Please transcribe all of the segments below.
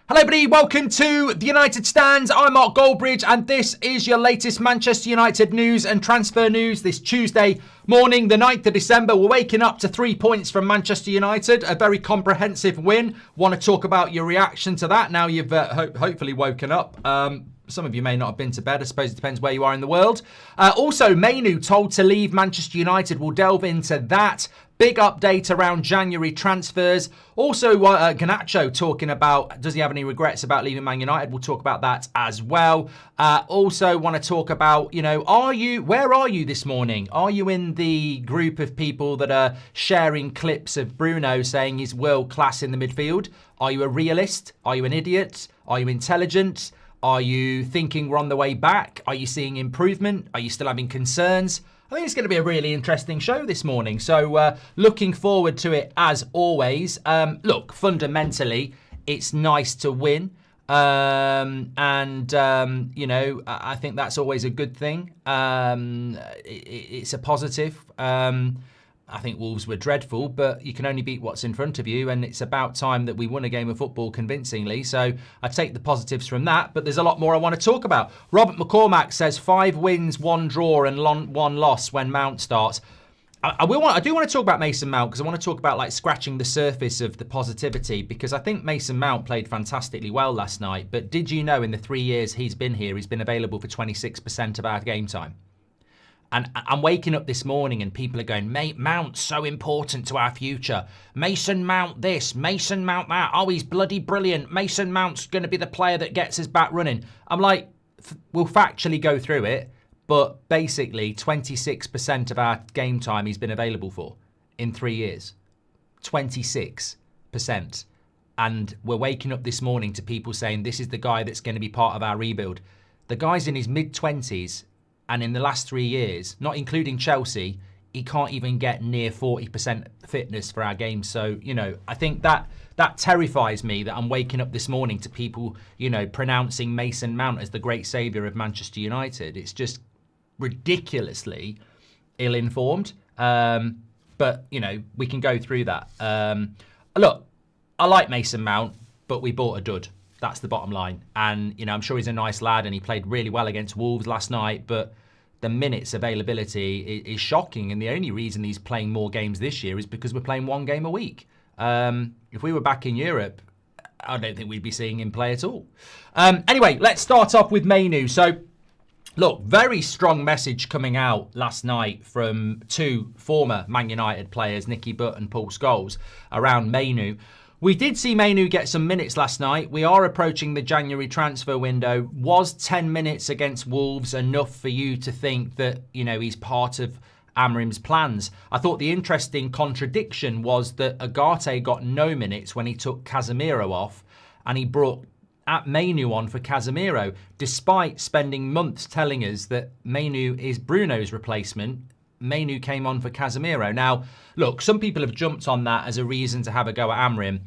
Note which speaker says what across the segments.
Speaker 1: Hello everybody, welcome to the United Stands. I'm Mark Goldbridge and this is your latest Manchester United news and transfer news this Tuesday morning, the 9th of December. We're waking up to 3 points from Manchester United, a very comprehensive win. Want to talk about your reaction to that now you've hopefully woken up. Some of you may not have been to bed. I suppose it depends where you are in the world. Also, Mainoo told to leave Manchester United. We'll delve into that. Big update around January transfers. Also, Garnacho talking about, does he have any regrets about leaving Man United? We'll talk about that as well. Also, want to talk about, where are you this morning? Are you in the group of people that are sharing clips of Bruno saying he's world class in the midfield? Are you a realist? Are you an idiot? Are you intelligent? Are you thinking we're on the way back? Are you seeing improvement? Are you still having concerns? I think it's going to be a really interesting show this morning. So looking forward to it as always. Look, fundamentally, it's nice to win. I think that's always a good thing. It's a positive. I think Wolves were dreadful, but you can only beat what's in front of you, and it's about time that we won a game of football convincingly. So I take the positives from that, but there's a lot more I want to talk about. Robert McCormack says 5 wins, 1 draw, and 1 loss when Mount starts. I do want to talk about Mason Mount because I want to talk about scratching the surface of the positivity, because I think Mason Mount played fantastically well last night. But did you know in the 3 years he's been here, he's been available for 26% of our game time? And I'm waking up this morning and people are going, mate, Mount's so important to our future. Mason Mount this, Mason Mount that. Oh, he's bloody brilliant. Mason Mount's going to be the player that gets us back running. I'm like, we'll factually go through it. But basically, 26% of our game time he's been available for in 3 years. 26%. And we're waking up this morning to people saying this is the guy that's going to be part of our rebuild. The guy's in his mid-20s. And in the last 3 years, not including Chelsea, he can't even get near 40% fitness for our game. So, I think that terrifies me that I'm waking up this morning to people, pronouncing Mason Mount as the great saviour of Manchester United. It's just ridiculously ill-informed. But, we can go through that. Look, I like Mason Mount, but we bought a dud. That's the bottom line. And, I'm sure he's a nice lad and he played really well against Wolves last night, but the minutes availability is shocking. And the only reason he's playing more games this year is because we're playing 1 game a week. If we were back in Europe, I don't think we'd be seeing him play at all. Anyway, let's start off with Mainoo. So, look, very strong message coming out last night from 2 former Man United players, Nicky Butt and Paul Scholes, around Mainoo. We did see Mainoo get some minutes last night. We are approaching the January transfer window. Was 10 minutes against Wolves enough for you to think that, he's part of Amorim's plans? I thought the interesting contradiction was that Agate got no minutes when he took Casemiro off and he brought Mainoo on for Casemiro, despite spending months telling us that Mainoo is Bruno's replacement. Mainoo came on for Casemiro. Now, look, some people have jumped on that as a reason to have a go at Amorim.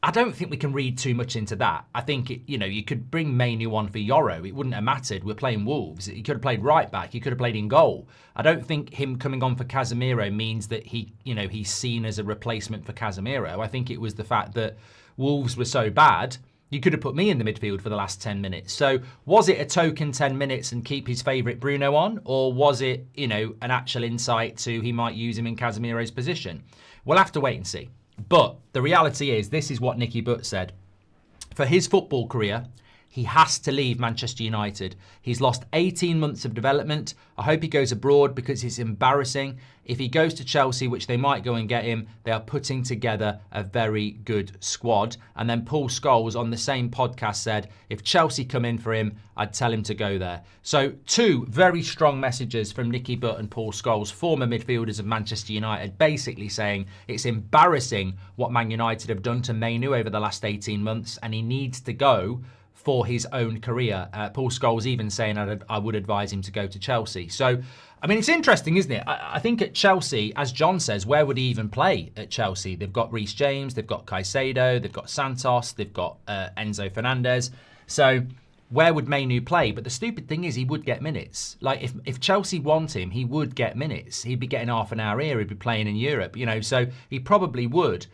Speaker 1: I don't think we can read too much into that. I think, you could bring Mainoo on for Yoro. It wouldn't have mattered. We're playing Wolves. He could have played right back. He could have played in goal. I don't think him coming on for Casemiro means that he's seen as a replacement for Casemiro. I think it was the fact that Wolves were so bad. You could have put me in the midfield for the last 10 minutes. So was it a token 10 minutes and keep his favourite Bruno on? Or was it, an actual insight to he might use him in Casemiro's position? We'll have to wait and see. But the reality is, this is what Nicky Butt said. For his football career, he has to leave Manchester United. He's lost 18 months of development. I hope he goes abroad because it's embarrassing. If he goes to Chelsea, which they might go and get him, they are putting together a very good squad. And then Paul Scholes on the same podcast said, if Chelsea come in for him, I'd tell him to go there. So 2 very strong messages from Nicky Butt and Paul Scholes, former midfielders of Manchester United, basically saying it's embarrassing what Man United have done to Mainoo over the last 18 months and he needs to go for his own career. Paul Scholes even saying I would advise him to go to Chelsea. So, it's interesting, isn't it? I think at Chelsea, as John says, where would he even play at Chelsea? They've got Reece James, they've got Caicedo, they've got Santos, they've got Enzo Fernandez. So where would Mainoo play? But the stupid thing is he would get minutes. If Chelsea want him, he would get minutes. He'd be getting half an hour here. He'd be playing in Europe, so he probably would.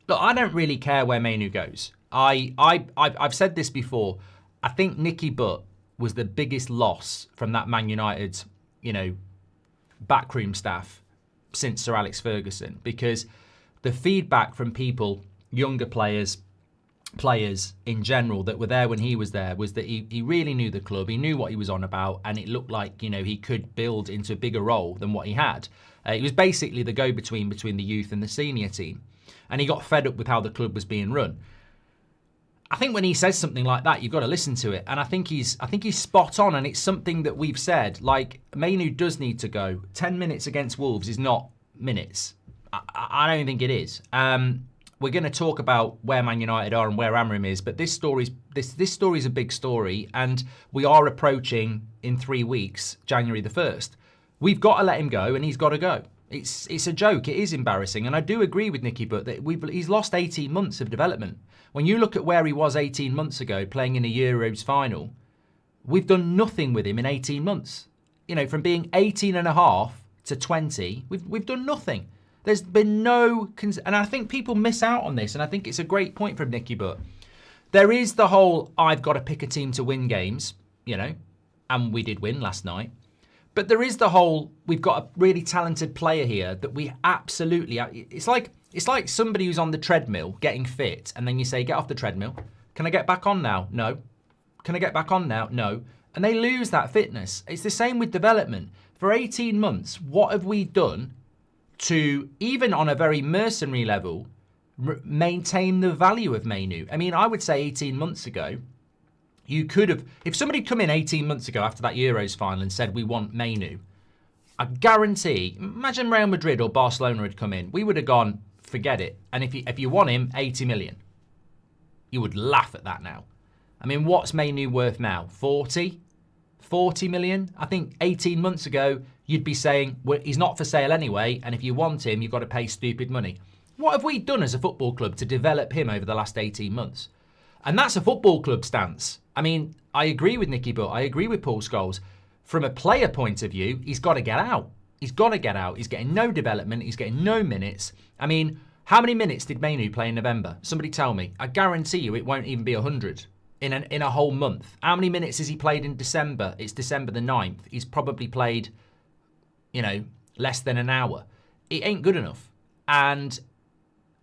Speaker 1: Look, I don't really care where Mainoo goes. I've said this before. I think Nicky Butt was the biggest loss from that Man United, backroom staff since Sir Alex Ferguson, because the feedback from people, younger players in general that were there when he was there, was that he really knew the club, he knew what he was on about, and it looked like, he could build into a bigger role than what he had. He was basically the go-between between the youth and the senior team, and he got fed up with how the club was being run. I think when he says something like that, you've got to listen to it, and I think he's spot on, and it's something that we've said. Like, Mainoo does need to go. 10 minutes against Wolves is not minutes. I don't think it is. We're going to talk about where Man United are and where Amorim is, but this story's a big story, and we are approaching, in 3 weeks, January the 1st. We've got to let him go, and he's got to go. It's a joke. It is embarrassing, and I do agree with Nicky Butt that he's lost 18 months of development. When you look at where he was 18 months ago, playing in a Euros final, we've done nothing with him in 18 months. From being 18 and a half to 20, we've done nothing. There's been no... And I think people miss out on this, and I think it's a great point from Nicky Butt. There is the whole, I've got to pick a team to win games, and we did win last night. But there is the whole, we've got a really talented player here that we absolutely... It's like somebody who's on the treadmill getting fit, and then you say, get off the treadmill. Can I get back on now? No. Can I get back on now? No. And they lose that fitness. It's the same with development. For 18 months, what have we done to, even on a very mercenary level, maintain the value of Mainoo? I mean, I would say 18 months ago, you could have... If somebody come in 18 months ago after that Euros final and said, we want Mainoo, I guarantee, imagine Real Madrid or Barcelona had come in, we would have gone, forget it. And if you want him, 80 million. You would laugh at that now. I mean, what's Mainoo worth now? 40? 40 million? I think 18 months ago, you'd be saying, well, he's not for sale anyway, and if you want him, you've got to pay stupid money. What have we done as a football club to develop him over the last 18 months? And that's a football club stance. I mean, I agree with Nicky Butt. I agree with Paul Scholes. From a player point of view, he's got to get out. He's got to get out. He's getting no development. He's getting no minutes. I mean, how many minutes did Mainoo play in November? Somebody tell me. I guarantee you it won't even be 100 in a whole month. How many minutes has he played in December? It's December the 9th. He's probably played, less than an hour. It ain't good enough. And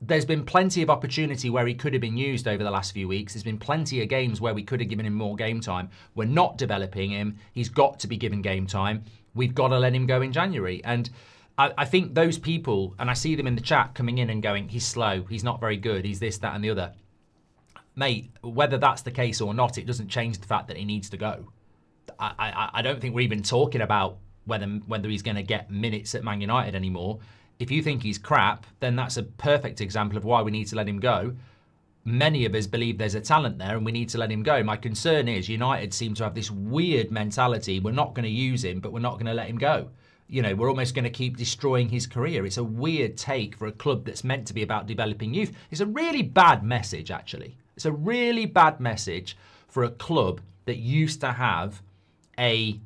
Speaker 1: there's been plenty of opportunity where he could have been used over the last few weeks. There's been plenty of games where we could have given him more game time. We're not developing him. He's got to be given game time. We've got to let him go in January. And I think those people, and I see them in the chat coming in and going, he's slow, he's not very good, he's this, that, and the other. Mate, whether that's the case or not, it doesn't change the fact that he needs to go. I don't think we're even talking about whether he's going to get minutes at Man United anymore. If you think he's crap, then that's a perfect example of why we need to let him go. Many of us believe there's a talent there and we need to let him go. My concern is United seem to have this weird mentality. We're not going to use him, but we're not going to let him go. We're almost going to keep destroying his career. It's a weird take for a club that's meant to be about developing youth. It's a really bad message, actually. It's a really bad message for a club that used to have a,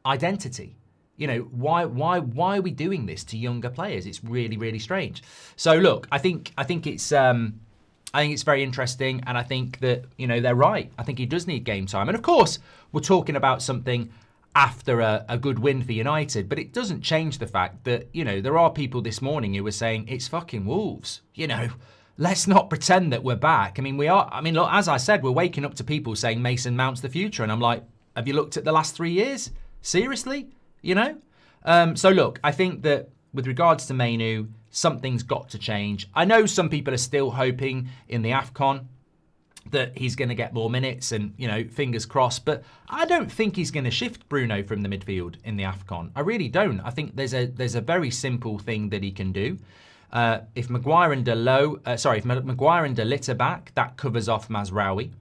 Speaker 1: identity. Why are we doing this to younger players? It's really, really strange. So look, I think it's very interesting, and I think that they're right. I think he does need game time, and of course we're talking about something after a good win for United, but it doesn't change the fact that there are people this morning who were saying it's fucking Wolves. Let's not pretend that we're back. I mean, we are. I mean, look, as I said, we're waking up to people saying Mason Mount's the future, and I'm like, have you looked at the last 3 years? Seriously? So look, I think that with regards to Mainoo, something's got to change. I know some people are still hoping in the AFCON that he's going to get more minutes and, fingers crossed, but I don't think he's going to shift Bruno from the midfield in the AFCON. I really don't. I think there's a very simple thing that he can do. If Maguire and De Ligt are back, that covers off Mazraoui.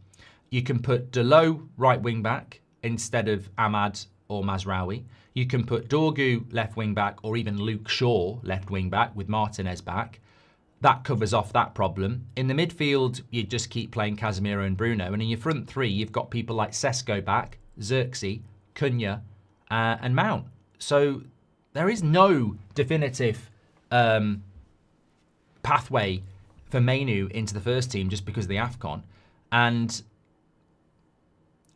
Speaker 1: You can put De Lo right wing back instead of Ahmad or Mazraoui. You can put Dorgu left wing back or even Luke Shaw left wing back with Martinez back. That covers off that problem. In the midfield, you just keep playing Casemiro and Bruno. And in your front three, you've got people like Sesko back, Xerxes, Cunha, and Mount. So there is no definitive pathway for Mainoo into the first team just because of the AFCON. And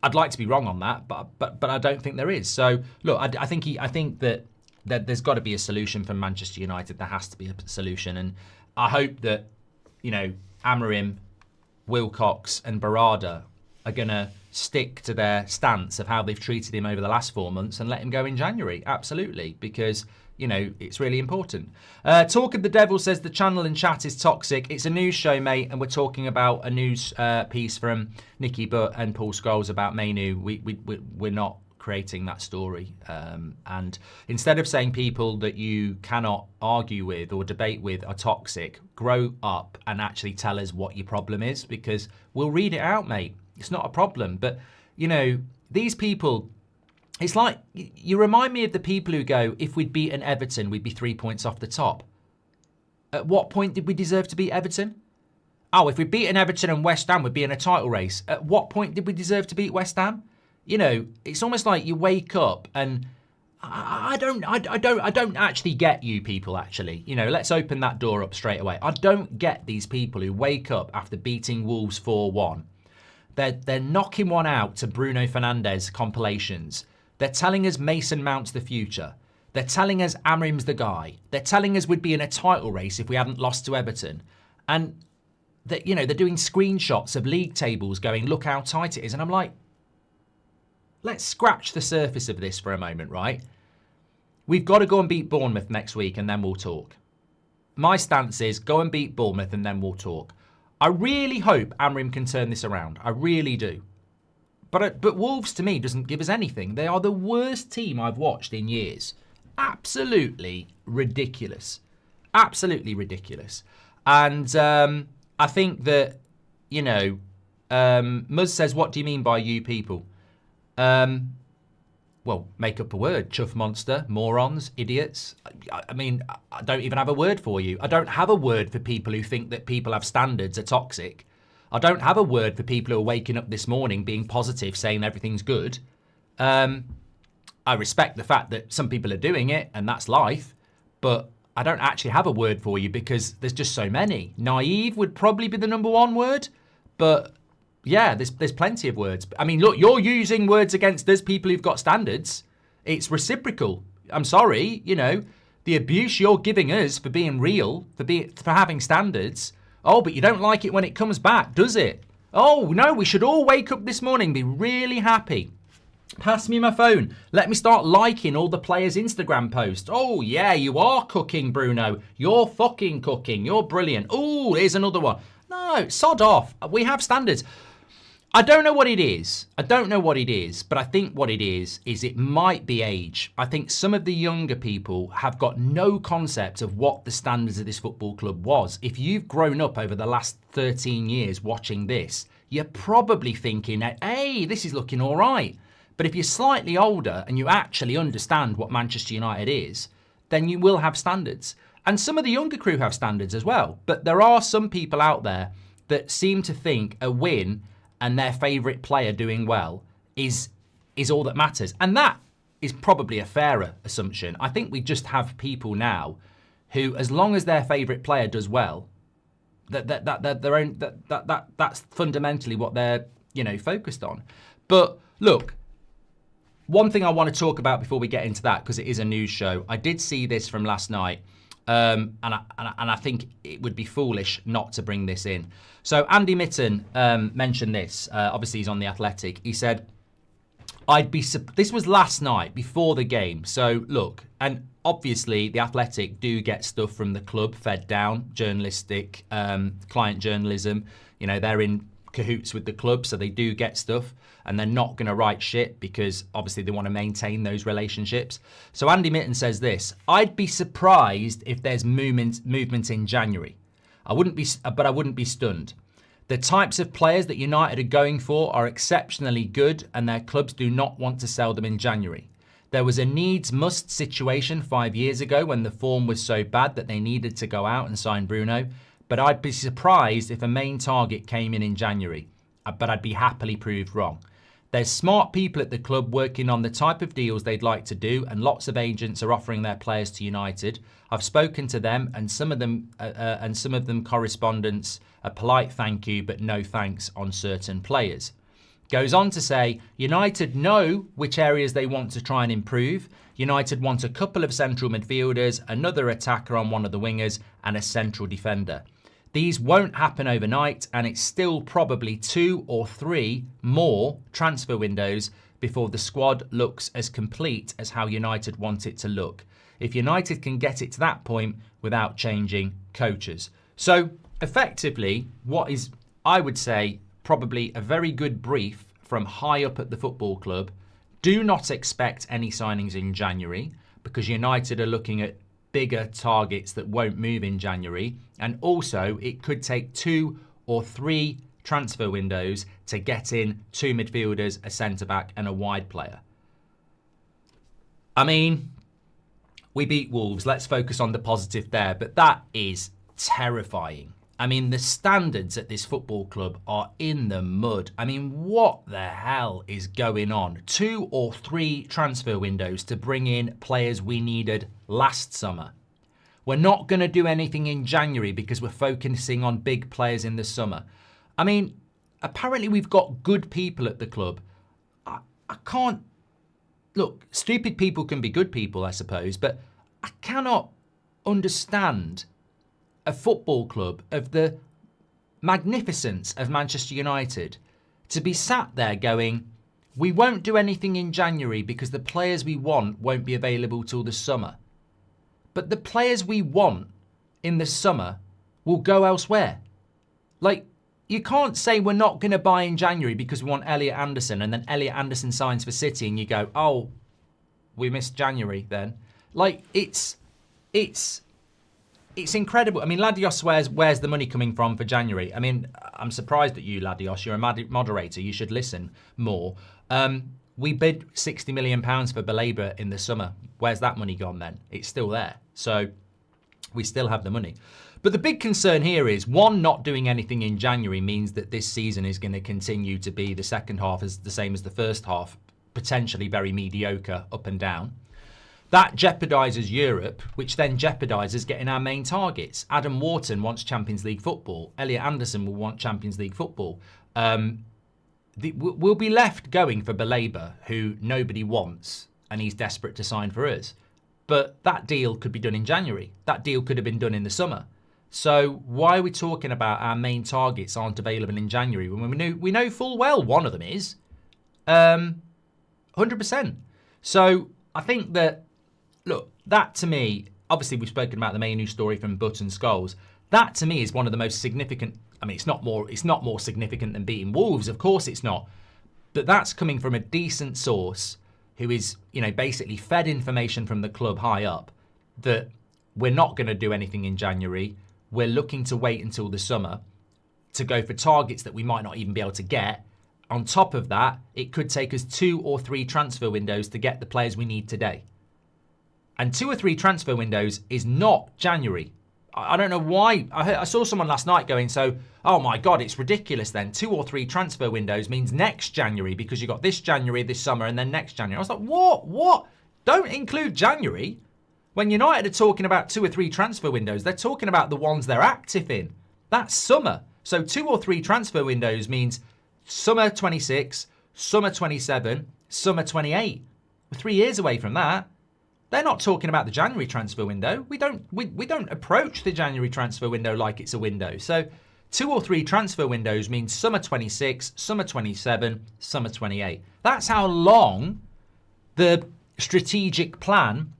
Speaker 1: I'd like to be wrong on that, but I don't think there is. So look, I think that there's got to be a solution for Manchester United. There has to be a solution, and I hope that, you know, Amorim, Wilcox, and Barada are going to stick to their stance of how they've treated him over the last 4 months and let him go in January. Absolutely, because, you know, it's really important. Talk of the Devil says the channel and chat is toxic. It's a news show, mate, and we're talking about a news piece from Nicky Butt and Paul Scholes about Mainoo. We're not creating that story. And instead of saying people that you cannot argue with or debate with are toxic, grow up and actually tell us what your problem is, because we'll read it out, mate. It's not a problem. But, you know, these people, it's like, you remind me of the people who go, if we'd beaten Everton, we'd be 3 points off the top. At what point did we deserve to beat Everton? Oh, if we'd beaten Everton and West Ham, we'd be in a title race. At what point did we deserve to beat West Ham? You know, it's almost like you wake up and I don't actually get you people, actually. You know, let's open that door up straight away. I don't get these people who wake up after beating Wolves 4-1. They're knocking one out to Bruno Fernandes compilations. They're telling us Mason Mount's the future. They're telling us Amorim's the guy. They're telling us we'd be in a title race if we hadn't lost to Everton. And, you know, they're doing screenshots of league tables going, look how tight it is. And I'm like, let's scratch the surface of this for a moment, right? We've got to go and beat Bournemouth next week and then we'll talk. My stance is go and beat Bournemouth and then we'll talk. I really hope Amorim can turn this around. I really do. But Wolves, to me, doesn't give us anything. They are the worst team I've watched in years. Absolutely ridiculous. Absolutely ridiculous. And I think that, you know, Muzz says, what do you mean by you people? Well, make up a word. Chuff monster, morons, idiots. I mean, I don't even have a word for you. I don't have a word for people who think that people have standards are toxic. I don't have a word for people who are waking up this morning being positive, saying everything's good. I respect the fact that some people are doing it and that's life, but I don't actually have a word for you because there's just so many. Naive would probably be the number one word, but yeah, there's plenty of words. I mean, look, you're using words against us, people who've got standards. It's reciprocal. I'm sorry, you know, the abuse you're giving us for being real, for having standards. Oh, but you don't like it when it comes back, does it? Oh, no, we should all wake up this morning, be really happy. Pass me my phone. Let me start liking all the players' Instagram posts. Oh, yeah, you are cooking, Bruno. You're fucking cooking. You're brilliant. Oh, here's another one. No, sod off. We have standards. I don't know what it is. I don't know what it is, but I think what it is it might be age. I think some of the younger people have got no concept of what the standards of this football club was. If you've grown up over the last 13 years watching this, you're probably thinking, hey, this is looking all right. But if you're slightly older and you actually understand what Manchester United is, then you will have standards. And some of the younger crew have standards as well. But there are some people out there that seem to think a win and their favourite player doing well is all that matters. And that is probably a fairer assumption. I think we just have people now who, as long as their favourite player does well, that's fundamentally what they're, you know, focused on. But look, one thing I want to talk about before we get into that, because it is a news show, I did see this from last night. And I think it would be foolish not to bring this in. So Andy Mitten mentioned this. Obviously, he's on The Athletic. He said, this was last night before the game. So look, and obviously The Athletic do get stuff from the club fed down, journalistic, client journalism. You know, they're in cahoots with the club, so they do get stuff, and they're not going to write shit because obviously they want to maintain those relationships. So Andy Mitten says this: I'd be surprised if there's movement in January. I wouldn't be stunned. The types of players that United are going for are exceptionally good, and their clubs do not want to sell them in January. There was a needs-must situation 5 years ago when the form was so bad that they needed to go out and sign Bruno. But I'd be surprised if a main target came in January. But I'd be happily proved wrong. There's smart people at the club working on the type of deals they'd like to do, and lots of agents are offering their players to United. I've spoken to them, and some of them correspondence a polite thank you, but no thanks on certain players. Goes on to say, United know which areas they want to try and improve. United want a couple of central midfielders, another attacker on one of the wingers, and a central defender. These won't happen overnight, and it's still probably 2 or 3 more transfer windows before the squad looks as complete as how United want it to look. If United can get it to that point without changing coaches. So, effectively, what is, I would say, probably a very good brief from high up at the football club. Do not expect any signings in January, because United are looking at bigger targets that won't move in January. And also, it could take 2 or 3 transfer windows to get in 2 midfielders, a centre-back and a wide player. I mean, we beat Wolves. Let's focus on the positive there. But that is terrifying. I mean, the standards at this football club are in the mud. I mean, what the hell is going on? 2 or 3 transfer windows to bring in players we needed last summer. We're not going to do anything in January because we're focusing on big players in the summer. I mean, apparently we've got good people at the club. I can't... Look, stupid people can be good people, I suppose, but I cannot understand a football club of the magnificence of Manchester United to be sat there going, we won't do anything in January because the players we want won't be available till the summer. But the players we want in the summer will go elsewhere. Like, you can't say we're not going to buy in January because we want Elliot Anderson, and then Elliot Anderson signs for City and you go, oh, we missed January then. Like, it's incredible. I mean, Ladios where's the money coming from for January? I mean, I'm surprised at you, Ladios. You're a moderator. You should listen more. We bid £60 million for Baleba in the summer. Where's that money gone then? It's still there. So we still have the money. But the big concern here is, one, not doing anything in January means that this season is going to continue to be the second half as the same as the first half, potentially very mediocre up and down. That jeopardises Europe, which then jeopardises getting our main targets. Adam Wharton wants Champions League football. Elliot Anderson will want Champions League football. We'll be left going for Baleba, who nobody wants, and he's desperate to sign for us. But that deal could be done in January. That deal could have been done in the summer. So why are we talking about our main targets aren't available in January when we know full well one of them is? 100%. So I think that, look, that to me, obviously we've spoken about the Mainoo story from Button Skulls. That to me is one of the most significant. I mean, it's not more significant than beating Wolves, of course it's not. But that's coming from a decent source who is, basically fed information from the club high up that we're not going to do anything in January. We're looking to wait until the summer to go for targets that we might not even be able to get. On top of that, it could take us 2 or 3 transfer windows to get the players we need today. And 2 or 3 transfer windows is not January. I don't know why. I saw someone last night going, oh my God, it's ridiculous then. 2 or 3 transfer windows means next January because you got this January, this summer, and then next January. I was like, what? Don't include January. When United are talking about 2 or 3 transfer windows, they're talking about the ones they're active in. That's summer. So 2 or 3 transfer windows means summer 26, summer 27, summer 28. We're 3 years away from that. They're not talking about the January transfer window. We don't approach the January transfer window like it's a window. So 2 or 3 transfer windows means summer 26, summer 27, summer 28. That's how long the strategic plan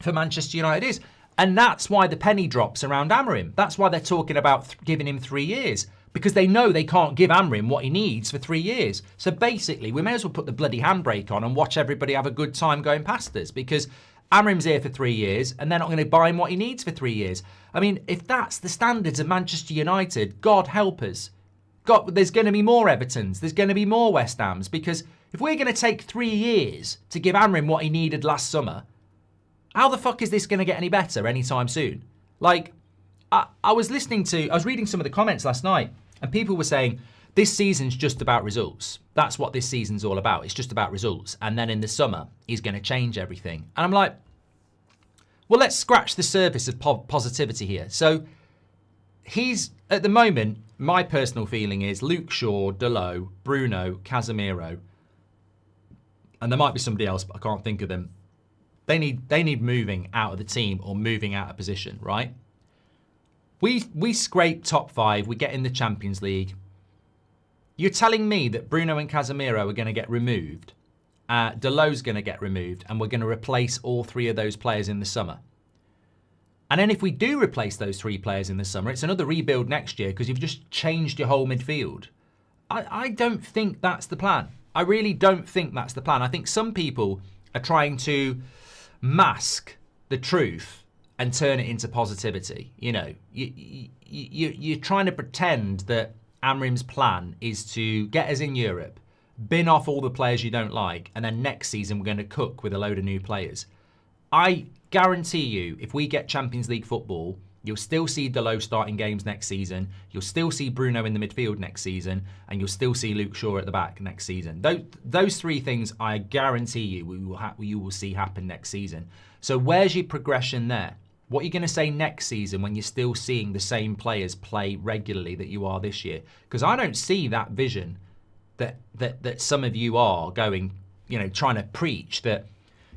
Speaker 1: for Manchester United is. And that's why the penny drops around Amorim. That's why they're talking about giving him 3 years. Because they know they can't give Amorim what he needs for 3 years. So basically, we may as well put the bloody handbrake on and watch everybody have a good time going past us. Because Amorim's here for 3 years and they're not going to buy him what he needs for 3 years. I mean, if that's the standards of Manchester United, God help us. God, there's going to be more Evertons. There's going to be more West Hams. Because if we're going to take 3 years to give Amorim what he needed last summer, how the fuck is this going to get any better anytime soon? Like, I was reading some of the comments last night and people were saying, this season's just about results. That's what this season's all about. It's just about results. And then in the summer, he's going to change everything. And I'm like, well, let's scratch the surface of positivity here. So he's, at the moment, my personal feeling is Luke Shaw, Dalot, Bruno, Casemiro, and there might be somebody else, but I can't think of them. They need moving out of the team or moving out of position, right? We scrape top 5. We get in the Champions League. You're telling me that Bruno and Casemiro are going to get removed, Dalot's going to get removed, and we're going to replace all 3 of those players in the summer. And then if we do replace those 3 players in the summer, it's another rebuild next year because you've just changed your whole midfield. I don't think that's the plan. I really don't think that's the plan. I think some people are trying to mask the truth and turn it into positivity. You know, you're trying to pretend that Amorim's plan is to get us in Europe, bin off all the players you don't like, and then next season we're going to cook with a load of new players. I guarantee you, if we get Champions League football, you'll still see Dalot starting games next season, you'll still see Bruno in the midfield next season, and you'll still see Luke Shaw at the back next season. Those 3 things, I guarantee you, you will see happen next season. So where's your progression there? What are you going to say next season when you're still seeing the same players play regularly that you are this year? Because I don't see that vision that some of you are going, you know, trying to preach that,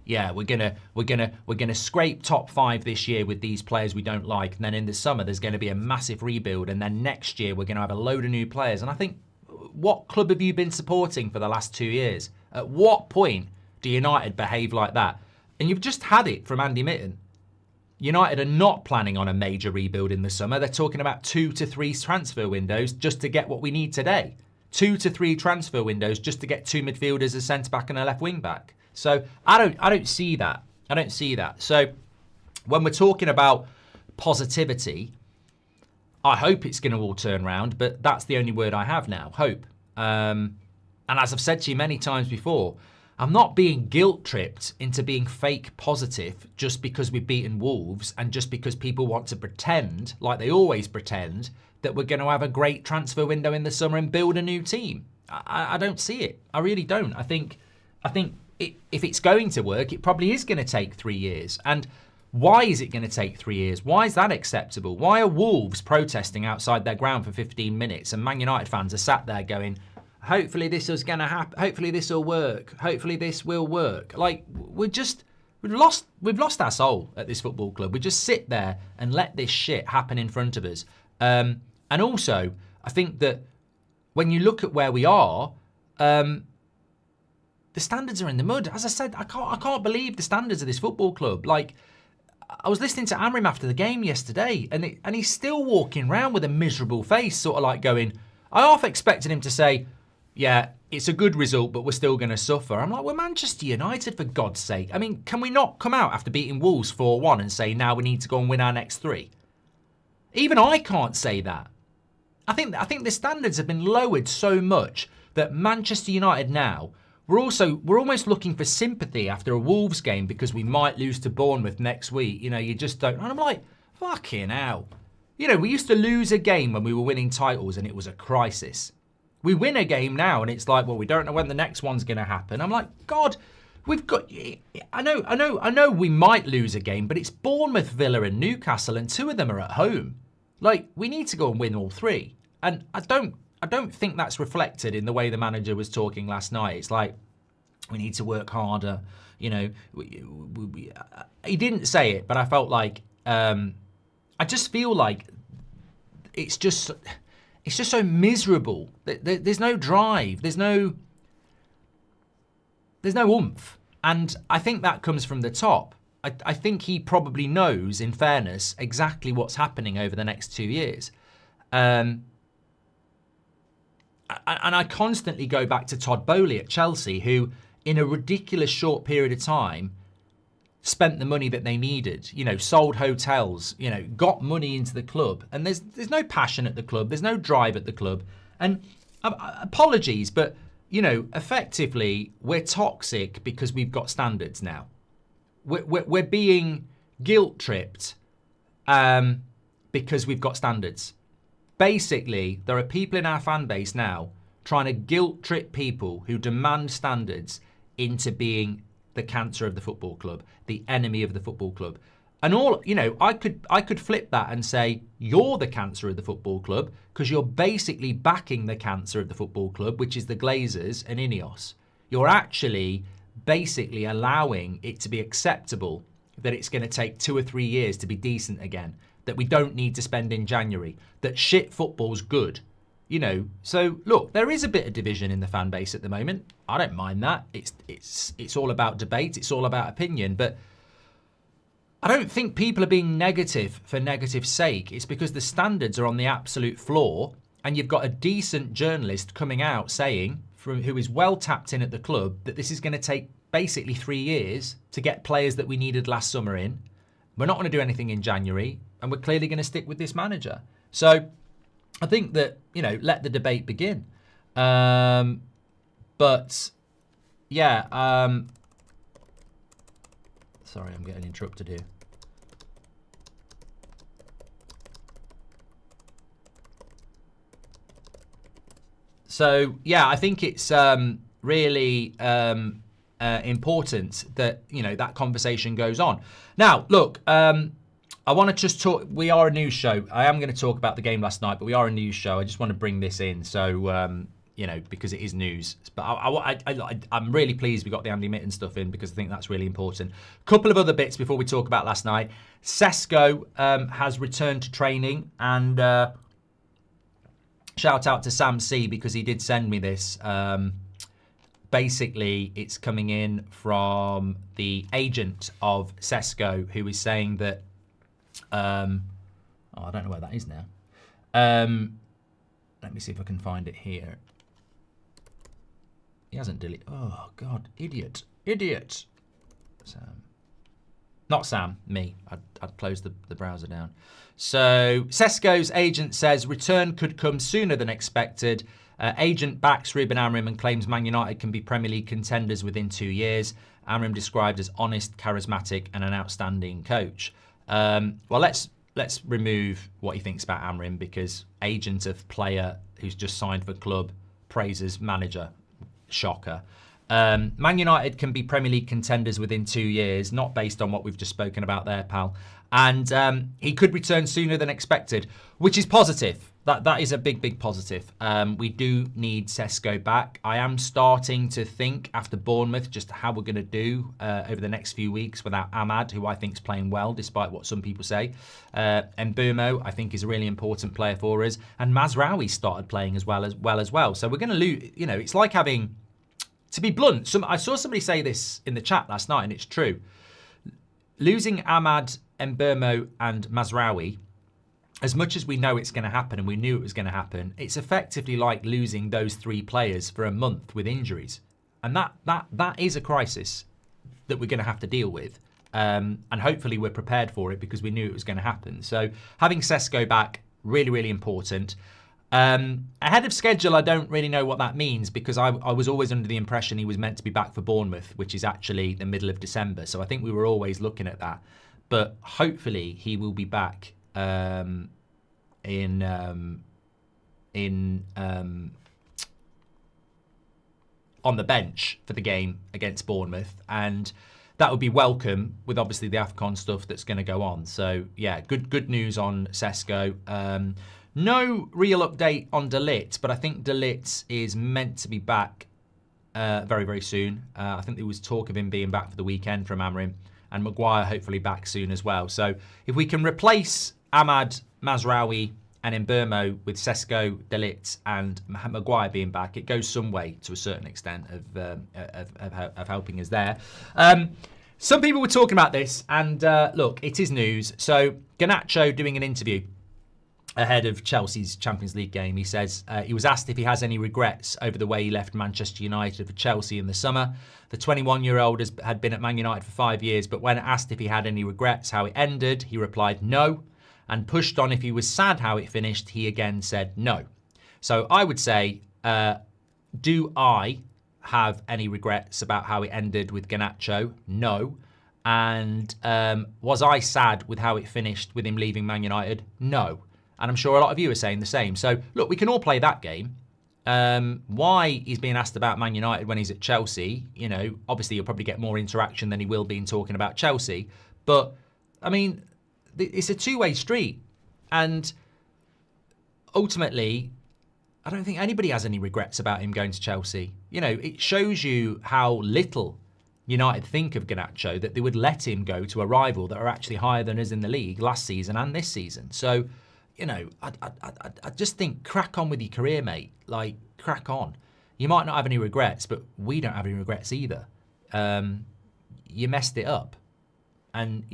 Speaker 1: yeah, we're gonna scrape top 5 this year with these players we don't like, and then in the summer there's going to be a massive rebuild, and then next year we're going to have a load of new players. And I think, what club have you been supporting for the last 2 years? At what point do United behave like that? And you've just had it from Andy Mitten. United are not planning on a major rebuild in the summer. They're talking about 2 to 3 transfer windows just to get what we need today. 2 to 3 transfer windows just to get 2 midfielders, a centre-back and a left wing-back. So I don't see that. I don't see that. So when we're talking about positivity, I hope it's going to all turn around, but that's the only word I have now, hope. And as I've said to you many times before, I'm not being guilt-tripped into being fake positive just because we've beaten Wolves and just because people want to pretend, like they always pretend, that we're going to have a great transfer window in the summer and build a new team. I don't see it. I really don't. I think if it's going to work, it probably is going to take 3 years. And why is it going to take 3 years? Why is that acceptable? Why are Wolves protesting outside their ground for 15 minutes and Man United fans are sat there going, hopefully this is going to happen. Hopefully this will work. Hopefully this will work. Like, we've lost our soul at this football club. We just sit there and let this shit happen in front of us. And also, I think that when you look at where we are, the standards are in the mud. As I said, I can't believe the standards of this football club. Like, I was listening to Amorim after the game yesterday, and he's still walking around with a miserable face, sort of like going, I half expected him to say, yeah, it's a good result, but we're still going to suffer. I'm like, we're Manchester United, for God's sake. I mean, can we not come out after beating Wolves 4-1 and say, now we need to go and win our next 3? Even I can't say that. I think the standards have been lowered so much that Manchester United now, we're almost looking for sympathy after a Wolves game because we might lose to Bournemouth next week. You know, you just don't. And I'm like, fucking hell. You know, we used to lose a game when we were winning titles and it was a crisis. We win a game now and it's like, well, we don't know when the next one's going to happen. I'm like, God, we've got. I know we might lose a game, but it's Bournemouth, Villa, and Newcastle, and 2 of them are at home. Like, we need to go and win all 3. And I don't think that's reflected in the way the manager was talking last night. It's like, we need to work harder. You know, he didn't say it, but I felt like, I just feel like it's just so miserable. There's no drive. There's no oomph. And I think that comes from the top. I think he probably knows, in fairness, exactly what's happening over the next 2 years. And I constantly go back to Todd Boehly at Chelsea, who, in a ridiculous short period of time, spent the money that they needed, you know, sold hotels, you know, got money into the club. And there's no passion at the club. There's no drive at the club. And apologies, but, you know, effectively, we're toxic because we've got standards now. We're being guilt-tripped because we've got standards. basically, there are people in our fan base now trying to guilt trip people who demand standards into being the cancer of the football club, the enemy of the football club. And all, I could flip that and say, you're the cancer of the football club because you're basically backing the cancer of the football club, which is the Glazers and Ineos. You're actually basically allowing it to be acceptable that it's going to take 2 or 3 years to be decent again, that we don't need to spend in January, that shit football's good. So look, there is a bit of division in the fan base at the moment. I don't mind that. It's all about debate. It's all about opinion. But I don't think people are being negative for negative's sake. It's because the standards are on the absolute floor, and you've got a decent journalist coming out saying, who is well tapped in at the club, that this is going to take basically 3 years to get players that we needed last summer in. We're not going to do anything in January, and we're clearly going to stick with this manager. So I think that, let the debate begin. But yeah, sorry, I'm getting interrupted here. So yeah, I think it's really important that that conversation goes on. Now, look, I want to just talk. We are a news show. I am going to talk about the game last night, but we are a news show. I just want to bring this in, so because it is news. But I'm really pleased we got the Andy Mitten stuff in because I think that's really important. A couple of other bits before we talk about last night. Sesko has returned to training, and shout out to Sam C because he did send me this. Basically, it's coming in from the agent of Sesko, who is saying that. I don't know where that is now. Let me see if I can find it here. He hasn't deleted. Oh God, idiot. Sam, not Sam. Me. I'd closed the browser down. So Sesko's agent says return could come sooner than expected. Agent backs Ruben Amorim and claims Man United can be Premier League contenders within 2 years. Amorim described as honest, charismatic, and an outstanding coach. Well, let's remove what he thinks about Amorim, because agent of player who's just signed for club praises manager. Shocker. Man United can be Premier League contenders within 2 years, not based on what we've just spoken about there, pal. And he could return sooner than expected, which is positive. That is a big positive. We do need Sesko back. I am starting to think after Bournemouth just how we're going to do over the next few weeks without Ahmad, who I think is playing well despite what some people say. And Burmo, I think, is a really important player for us. And Mazraoui started playing as well. So we're going to lose. It's like having, to be blunt, I saw somebody say this in the chat last night, and it's true. Losing Ahmad, Mbeumo and Mazraoui, as much as we know it's going to happen and we knew it was going to happen, it's effectively like losing those 3 players for a month with injuries. And that is a crisis that we're going to have to deal with. And hopefully we're prepared for it because we knew it was going to happen. So having Sesko back, really important. Ahead of schedule, I don't really know what that means, because I was always under the impression he was meant to be back for Bournemouth, which is actually the middle of December. So I think we were always looking at that. But hopefully he will be back on the bench for the game against Bournemouth, and that would be welcome with obviously the AFCON stuff that's going to go on. So yeah, good news on Sesko. No real update on De Ligt, but I think De Ligt is meant to be back very soon. I think there was talk of him being back for the weekend from Amorim, and Maguire hopefully back soon as well. So if we can replace Ahmad, Mazraoui and Mbeumo with Sesko, De Ligt and Maguire being back, it goes some way to a certain extent of helping us there. Some people were talking about this, and look, it is news. So Garnacho doing an interview ahead of Chelsea's Champions League game. He says he was asked if he has any regrets over the way he left Manchester United for Chelsea in the summer. The 21-year-old had been at Man United for 5 years, but when asked if he had any regrets how it ended, he replied no. And pushed on if he was sad how it finished, he again said no. So I would say, do I have any regrets about how it ended with Garnacho? No. And was I sad with how it finished with him leaving Man United? No. And I'm sure a lot of you are saying the same. So, look, we can all play that game. Why he's being asked about Man United when he's at Chelsea, obviously he'll probably get more interaction than he will be in talking about Chelsea. But, I mean, it's a two-way street. And ultimately, I don't think anybody has any regrets about him going to Chelsea. It shows you how little United think of Garnacho, that they would let him go to a rival that are actually higher than us in the league last season and this season. So, I just think crack on with your career, mate. Like, crack on. You might not have any regrets, but we don't have any regrets either. You messed it up. And,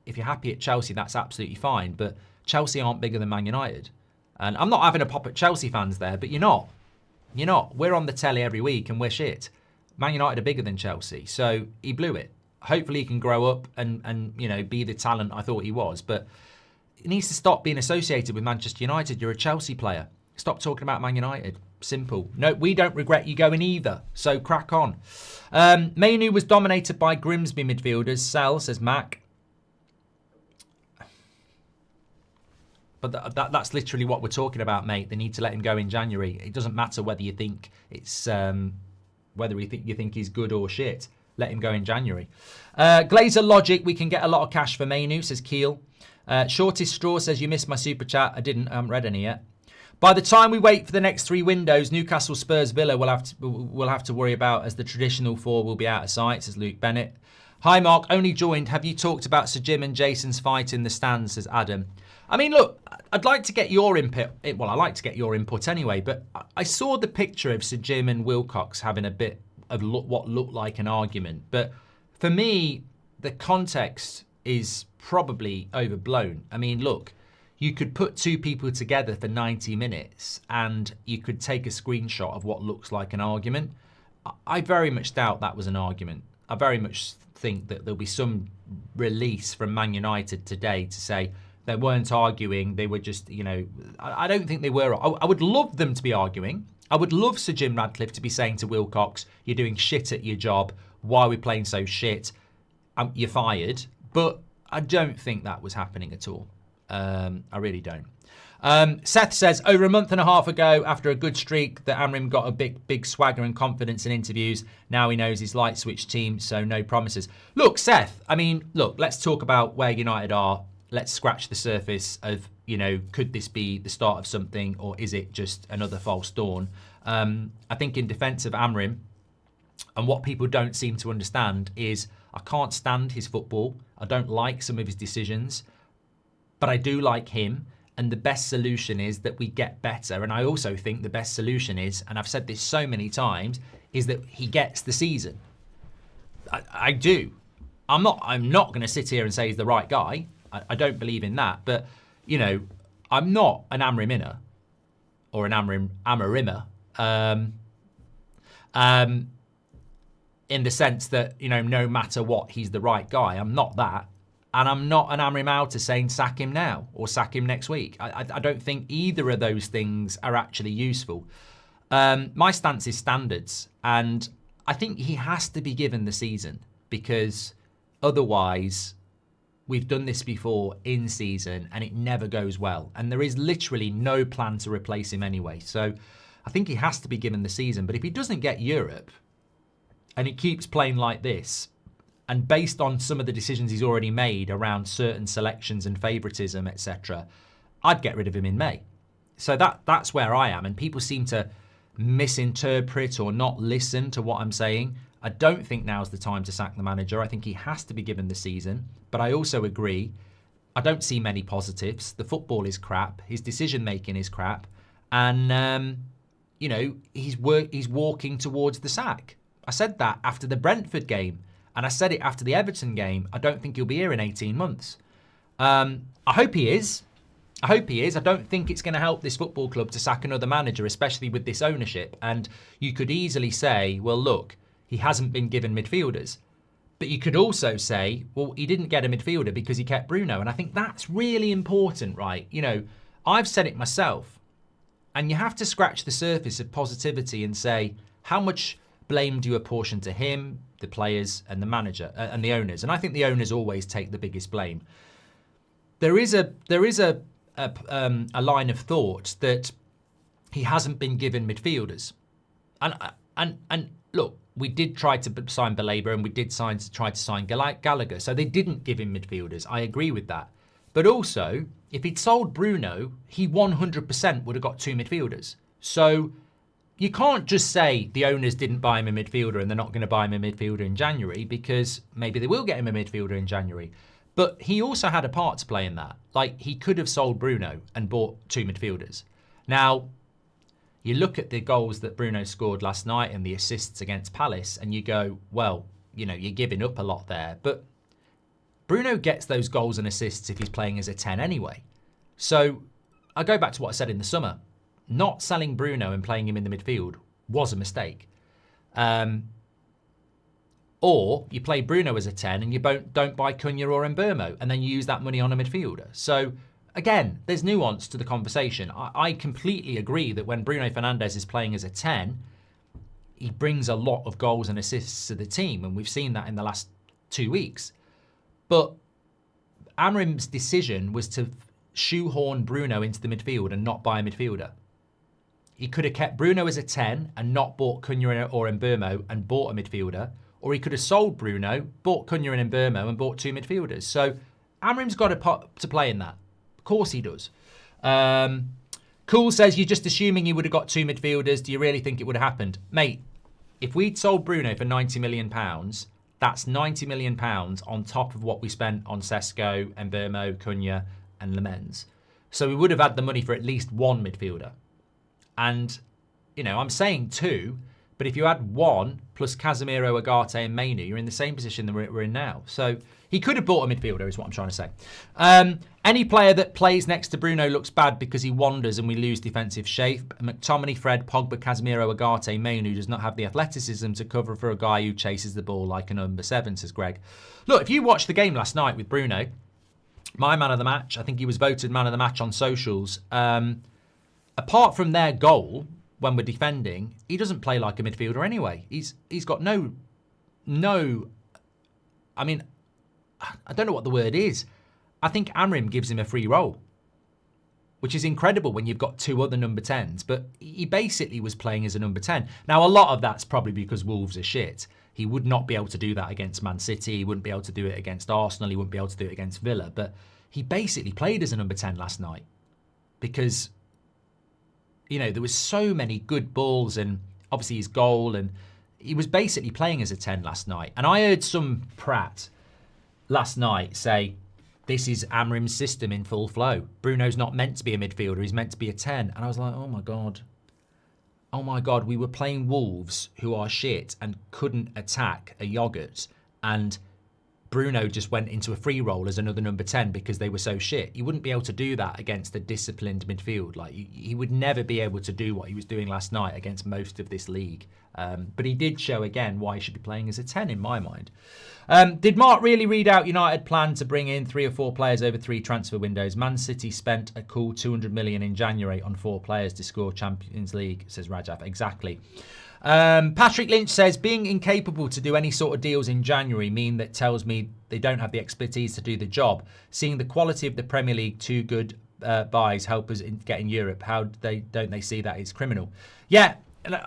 Speaker 1: if you're happy at Chelsea, that's absolutely fine. But Chelsea aren't bigger than Man United. And I'm not having a pop at Chelsea fans there, but you're not. You're not. We're on the telly every week and we're shit. Man United are bigger than Chelsea. So he blew it. Hopefully he can grow up and be the talent I thought he was. But he needs to stop being associated with Manchester United. You're a Chelsea player. Stop talking about Man United. Simple. No, we don't regret you going either. So crack on. Mainoo was dominated by Grimsby midfielders. Sell, says Mac. But that's literally what we're talking about, mate. They need to let him go in January. It doesn't matter whether you think it's whether you think he's good or shit. Let him go in January. Glazer Logic, we can get a lot of cash for Mainoo, says Keel. Shortest Straw says, you missed my super chat. I haven't read any yet. By the time we wait for the next 3 windows, Newcastle, Spurs, Villa we'll have to worry about, as the traditional 4 will be out of sight, says Luke Bennett. Hi Mark, only joined. Have you talked about Sir Jim and Jason's fight in the stands, says Adam. I mean, look, I'd like to get your input. Well, I like to get your input anyway, but I saw the picture of Sir Jim and Wilcox having a bit of what looked like an argument. But for me, the context is probably overblown. I mean, look, you could put 2 people together for 90 minutes and you could take a screenshot of what looks like an argument. I very much doubt that was an argument. I very much think that there'll be some release from Man United today to say they weren't arguing. They were just, I don't think they were. I would love them to be arguing. I would love Sir Jim Radcliffe to be saying to Wilcox, you're doing shit at your job. Why are we playing so shit? You're fired. But I don't think that was happening at all. I really don't. Seth says, over a month and a half ago, after a good streak, that Amorim got a big swagger and confidence in interviews. Now he knows his light switch team, so no promises. Look, Seth, let's talk about where United are. Let's scratch the surface of, could this be the start of something, or is it just another false dawn? I think in defence of Amorim, and what people don't seem to understand is I can't stand his football. I don't like some of his decisions, but I do like him. And the best solution is that we get better. And I also think the best solution is, and I've said this so many times, is that he gets the season. I do. I'm not going to sit here and say he's the right guy. I don't believe in that. But, I'm not an Amorim-inner or an Amorimmer. In the sense that, no matter what, he's the right guy. I'm not that. And I'm not an Amorim outer saying sack him now or sack him next week. I don't think either of those things are actually useful. My stance is standards. And I think he has to be given the season, because otherwise we've done this before in season and it never goes well. And there is literally no plan to replace him anyway. So I think he has to be given the season. But if he doesn't get Europe and he keeps playing like this, and based on some of the decisions he's already made around certain selections and favouritism, etc., I'd get rid of him in May. So that's where I am. And people seem to misinterpret or not listen to what I'm saying. I don't think now's the time to sack the manager. I think he has to be given the season. But I also agree, I don't see many positives. The football is crap. His decision-making is crap. And, he's walking towards the sack. I said that after the Brentford game. And I said it after the Everton game. I don't think he'll be here in 18 months. I hope he is. I don't think it's going to help this football club to sack another manager, especially with this ownership. And you could easily say, well, look, he hasn't been given midfielders. But you could also say, well, he didn't get a midfielder because he kept Bruno. And I think that's really important, right? I've said it myself. And you have to scratch the surface of positivity and say, how much blame do you apportion to him, the players, and the manager and the owners? And I think the owners always take the biggest blame. There is a a line of thought that he hasn't been given midfielders. And look, we did try to sign Baleba and we did try to sign Gallagher. So they didn't give him midfielders. I agree with that. But also, if he'd sold Bruno, he 100% would have got 2 midfielders. So you can't just say the owners didn't buy him a midfielder and they're not going to buy him a midfielder in January, because maybe they will get him a midfielder in January. But he also had a part to play in that. Like, he could have sold Bruno and bought 2 midfielders. Now, you look at the goals that Bruno scored last night and the assists against Palace and you go, well, you know, you're giving up a lot there. But Bruno gets those goals and assists if he's playing as a 10 anyway. So I go back to what I said in the summer. Not selling Bruno and playing him in the midfield was a mistake. Or you play Bruno as a 10 and you don't buy Cunha or Mbeumo and then you use that money on a midfielder. So again, there's nuance to the conversation. I completely agree that when Bruno Fernandes is playing as a 10, he brings a lot of goals and assists to the team, and we've seen that in the last 2 weeks. But Amorim's decision was to shoehorn Bruno into the midfield and not buy a midfielder. He could have kept Bruno as a 10 and not bought Cunha or Mbeumo and bought a midfielder, or he could have sold Bruno, bought Cunha and Mbeumo and bought 2 midfielders. So Amorim's got a part to play in that. Of course he does. Cool says, you're just assuming he would have got 2 midfielders. Do you really think it would have happened? Mate, if we'd sold Bruno for £90 million, that's £90 million on top of what we spent on Sesko, Mbeumo, Cunha and Lemens. So we would have had the money for at least 1 midfielder. And, you know, I'm saying 2, but if you add 1 plus Casemiro, Agate and Mainoo, you're in the same position that we're in now. So he could have bought a midfielder is what I'm trying to say. Any player that plays next to Bruno looks bad because he wanders and we lose defensive shape. McTominay, Fred, Pogba, Casemiro, Agate, Mainoo does not have the athleticism to cover for a guy who chases the ball like a number 7, says Greg. Look, if you watched the game last night with Bruno, my man of the match, I think he was voted man of the match on socials. Apart from their goal, when we're defending, he doesn't play like a midfielder anyway. He's got no, I mean, I don't know what the word is. I think Amorim gives him a free role, which is incredible when you've got 2 other number 10s, but he basically was playing as a number 10. Now, a lot of that's probably because Wolves are shit. He would not be able to do that against Man City. He wouldn't be able to do it against Arsenal. He wouldn't be able to do it against Villa. But he basically played as a number 10 last night because, you know, there was so many good balls and obviously his goal, and he was basically playing as a 10 last night. And I heard some prat last night say, this is Amorim's system in full flow. Bruno's not meant to be a midfielder. He's meant to be a 10. And I was like, oh my God. Oh my God. We were playing Wolves who are shit and couldn't attack a yogurt. And Bruno just went into a free role as another number 10 because they were so shit. You wouldn't be able to do that against a disciplined midfield. Like, he would never be able to do what he was doing last night against most of this league. But he did show again why he should be playing as a 10 in my mind. Did Mark really read out United plan to bring in 3 or 4 players over 3 transfer windows? Man City spent a cool 200 million in January on 4 players to score Champions League, says Rajab. Exactly. Patrick Lynch says, being incapable to do any sort of deals in January that tells me they don't have the expertise to do the job. Seeing the quality of the Premier League, 2 good buys help us get in Europe. How don't they see that is criminal? Yeah,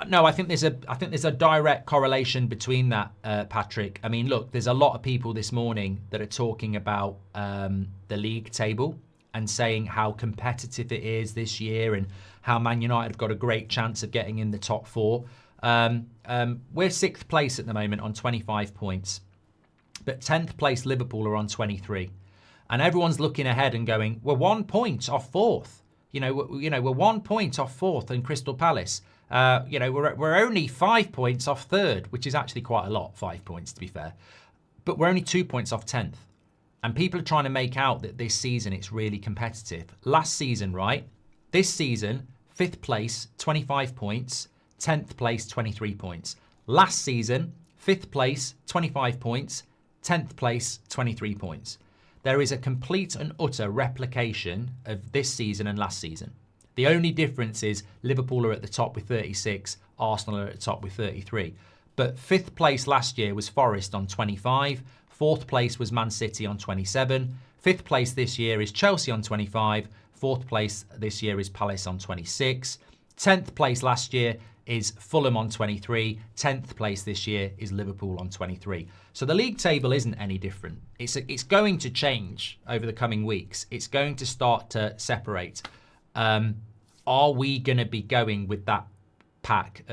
Speaker 1: no, I think there's a direct correlation between that, Patrick. I mean, look, there's a lot of people this morning that are talking about the league table and saying how competitive it is this year and how Man United have got a great chance of getting in the top 4. We're 6th place at the moment on 25 points, but 10th place Liverpool are on 23, and everyone's looking ahead and going, we're 1 point off 4th. We're 1 point off 4th and Crystal Palace. We're only 5 points off 3rd, which is actually quite a lot, 5 points to be fair, but we're only 2 points off 10th, and people are trying to make out that this season it's really competitive. Last season, right? This season, 5th place, 25 points. 10th place, 23 points. Last season, 5th place, 25 points. 10th place, 23 points. There is a complete and utter replication of this season and last season. The only difference is Liverpool are at the top with 36, Arsenal are at the top with 33. But 5th place last year was Forest on 25. 4th place was Man City on 27. 5th place this year is Chelsea on 25. 4th place this year is Palace on 26. 10th place last year is Fulham on 23. 10th place this year is Liverpool on 23. So the league table isn't any different. It's going to change over the coming weeks. It's going to start to separate. Are we going to be going with that pack?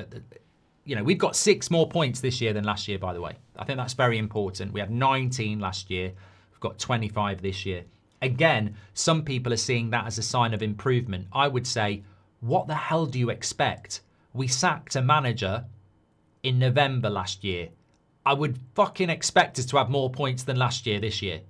Speaker 1: We've got 6 more points this year than last year, by the way. I think that's very important. We had 19 last year. We've got 25 this year. Again, some people are seeing that as a sign of improvement. I would say, what the hell do you expect? We sacked a manager in November last year. I would fucking expect us to have more points than last year this year.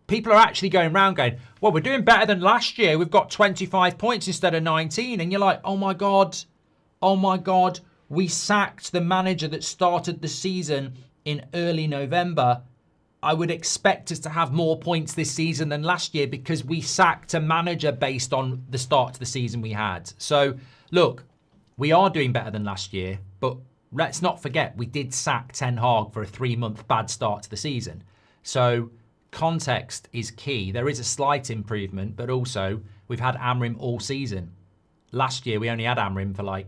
Speaker 1: People are actually going around going, well, we're doing better than last year. We've got 25 points instead of 19. And you're like, oh my God, we sacked the manager that started the season in early November. I would expect us to have more points this season than last year because we sacked a manager based on the start to the season we had. So, look, we are doing better than last year, but let's not forget we did sack Ten Hag for a 3-month bad start to the season. So, context is key. There is a slight improvement, but also we've had Amorim all season. Last year, we only had Amorim for like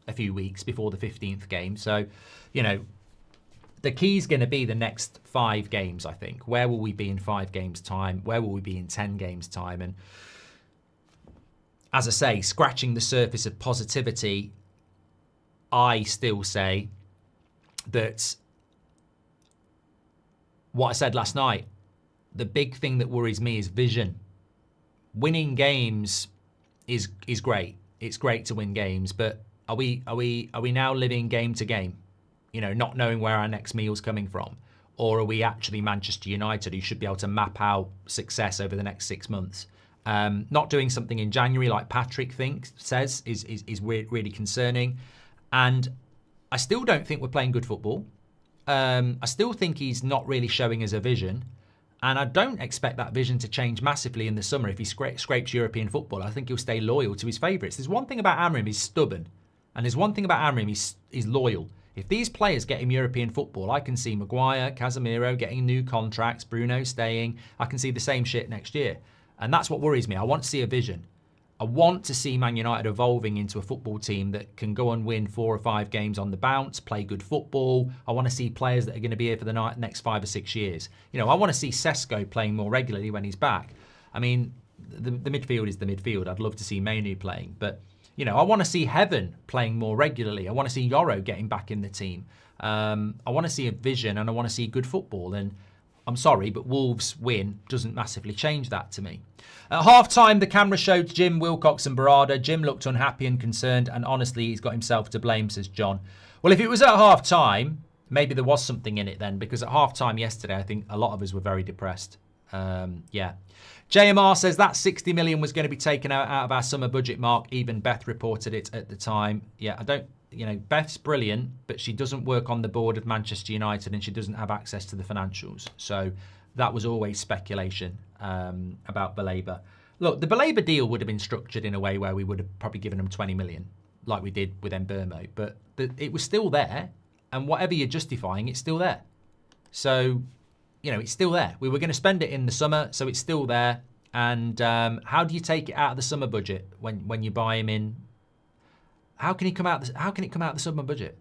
Speaker 1: a few weeks before the 15th game. So, the key is going to be the next 5 games, I think. Where will we be in 5 games' time? Where will we be in 10 games' time? And as I say, scratching the surface of positivity, I still say that what I said last night, the big thing that worries me is vision. Winning games is great. It's great to win games, but are we now living game to game? Not knowing where our next meal's coming from? Or are we actually Manchester United who should be able to map out success over the next 6 months? Not doing something in January like Patrick says is really concerning. And I still don't think we're playing good football. I still think he's not really showing us a vision. And I don't expect that vision to change massively in the summer if he scrapes European football. I think he'll stay loyal to his favourites. There's one thing about Amorim, he's stubborn. And there's one thing about Amorim, he's loyal. If these players get him European football, I can see Maguire, Casemiro getting new contracts, Bruno staying. I can see the same shit next year. And that's what worries me. I want to see a vision. I want to see Man United evolving into a football team that can go and win 4 or 5 games on the bounce, play good football. I want to see players that are going to be here for the next 5 or 6 years. I want to see Sesko playing more regularly when he's back. I mean, the midfield is the midfield. I'd love to see Mainoo playing, but I want to see Heaven playing more regularly. I want to see Yoro getting back in the team. I want to see a vision and I want to see good football. And I'm sorry, but Wolves win doesn't massively change that to me. At half-time, the camera showed Jim, Wilcox and Barada. Jim looked unhappy and concerned, and honestly, he's got himself to blame, says John. Well, if it was at half-time, maybe there was something in it then, because at half-time yesterday, I think a lot of us were very depressed. Yeah. JMR says that 60 million was going to be taken out of our summer budget, Mark. Even Beth reported it at the time. Yeah, I don't, Beth's brilliant, but she doesn't work on the board of Manchester United and she doesn't have access to the financials. So that was always speculation about Baleba. Look, the Baleba deal would have been structured in a way where we would have probably given them 20 million, like we did with Mbermo, but it was still there. And whatever you're justifying, it's still there. So, it's still there. We were going to spend it in the summer, so it's still there. And how do you take it out of the summer budget when you buy him in? How can it come out of the summer budget?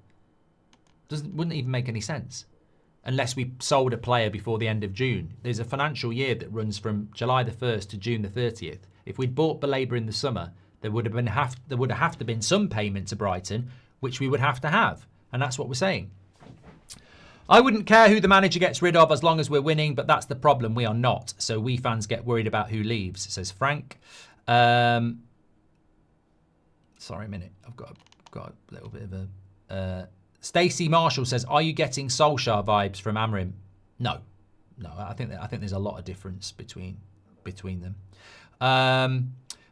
Speaker 1: Wouldn't even make any sense unless we sold a player before the end of June. There's a financial year that runs from July the 1st to June the 30th. If we'd bought Baleba in the summer, there would have been some payment to Brighton, which we would have to have, and that's what we're saying. I wouldn't care who the manager gets rid of as long as we're winning, but that's the problem. We are not. So we fans get worried about who leaves, says Frank. Sorry a minute. I've got a little bit of a... Stacey Marshall says, are you getting Solskjaer vibes from Amorim? No. I think there's a lot of difference between them.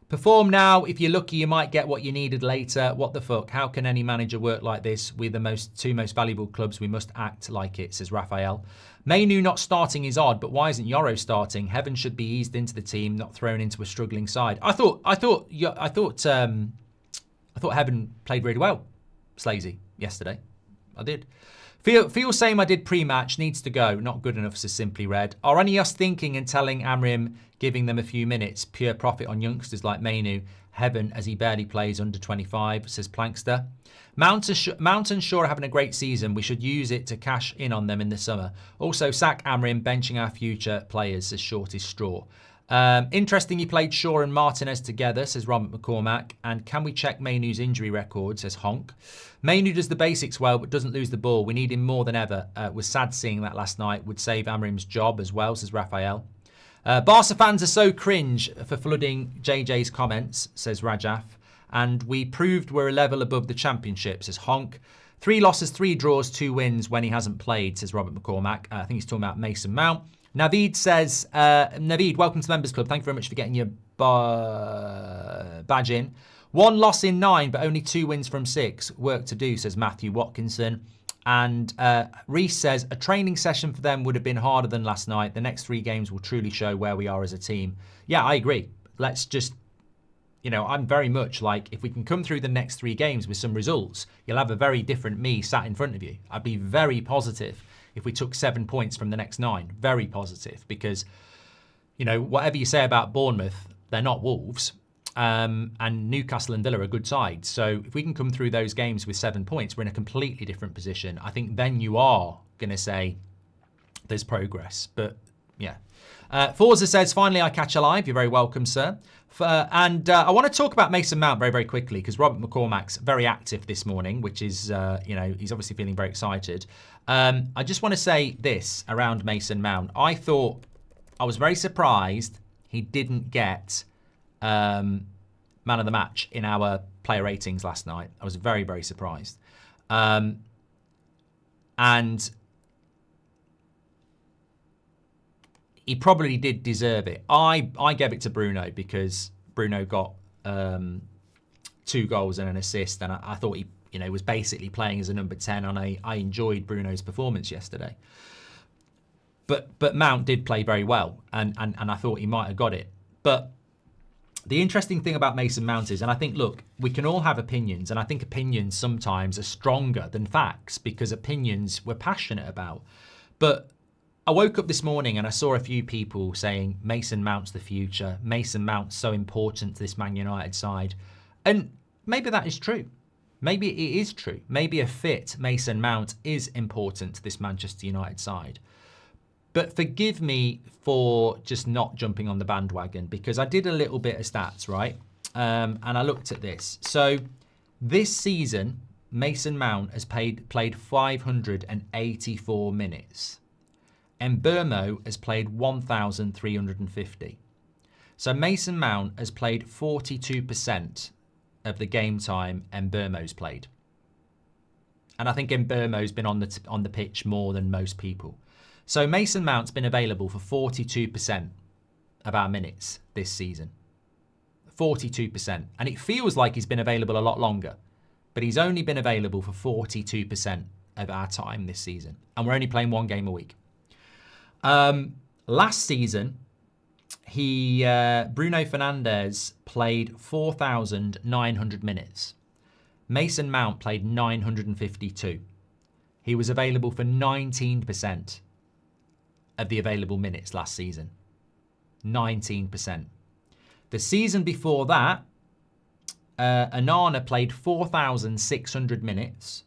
Speaker 1: Perform now. If you're lucky, you might get what you needed later. What the fuck? How can any manager work like this? We're the two most valuable clubs. We must act like it, says Raphael. Mainoo not starting is odd, but why isn't Yoro starting? Heaven should be eased into the team, not thrown into a struggling side. I thought Heaven played really well, Slazy, yesterday. I did. Feel same I did pre-match, needs to go, not good enough, says Simply Red. Are any of us thinking and telling Amorim, giving them a few minutes, pure profit on youngsters like Mainoo, heaven as he barely plays under 25, says Plankster. Mount and Shaw are having a great season. We should use it to cash in on them in the summer. Also, sack Amorim, benching our future players, says Shortest Straw. Interesting he played Shaw and Martinez together, says Robert McCormack. And can we check Mainoo's injury record, says Honk. Mainoo does the basics well, but doesn't lose the ball. We need him more than ever. Was sad seeing that last night. Would save Amorim's job as well, says Raphael. Barca fans are so cringe for flooding JJ's comments, says Rajaf. And we proved we're a level above the championship, says Honk. 3 losses, 3 draws, 2 wins when he hasn't played, says Robert McCormack. I think he's talking about Mason Mount. Naveed says, Naveed, welcome to the Members Club. Thank you very much for getting your badge in. 1 loss in 9, but only 2 wins from 6. Work to do, says Matthew Watkinson. And Reese says, a training session for them would have been harder than last night. The next 3 games will truly show where we are as a team. Yeah, I agree. Let's just, I'm very much like, if we can come through the next 3 games with some results, you'll have a very different me sat in front of you. I'd be very positive if we took 7 points from the next 9. Very positive, because, whatever you say about Bournemouth, they're not Wolves. And Newcastle and Villa are good sides. So if we can come through those games with 7 points, we're in a completely different position. I think then you are going to say there's progress. But yeah. Forza says, finally I catch a live. You're very welcome, sir. And I want to talk about Mason Mount very, very quickly, because Robert McCormack's very active this morning, which is, he's obviously feeling very excited. I just want to say this around Mason Mount. I was very surprised he didn't get man of the match in our player ratings last night. I was very, very surprised. And he probably did deserve it. I gave it to Bruno because Bruno got 2 goals and an assist, and I thought he was basically playing as a number 10, and I enjoyed Bruno's performance yesterday. But Mount did play very well, and I thought he might have got it. But the interesting thing about Mason Mount is, and I think, look, we can all have opinions, and I think opinions sometimes are stronger than facts because opinions we're passionate about. But I woke up this morning and I saw a few people saying Mason Mount's the future. Mason Mount's so important to this Man United side. And maybe that is true. Maybe it is true. Maybe a fit Mason Mount is important to this Manchester United side. But forgive me for just not jumping on the bandwagon, because I did a little bit of stats, right? And I looked at this. So this season, Mason Mount has played 584 minutes. Mbeumo has played 1,350. So Mason Mount has played 42% of the game time Mbeumo's played. And I think Mbeumo's been on the pitch more than most people. So Mason Mount's been available for 42% of our minutes this season. 42%. And it feels like he's been available a lot longer. But he's only been available for 42% of our time this season. And we're only playing 1 game a week. Last season, Bruno Fernandes played 4,900 minutes. Mason Mount played 952. He was available for 19% of the available minutes last season. 19%. The season before that, Onana played 4,600 minutes.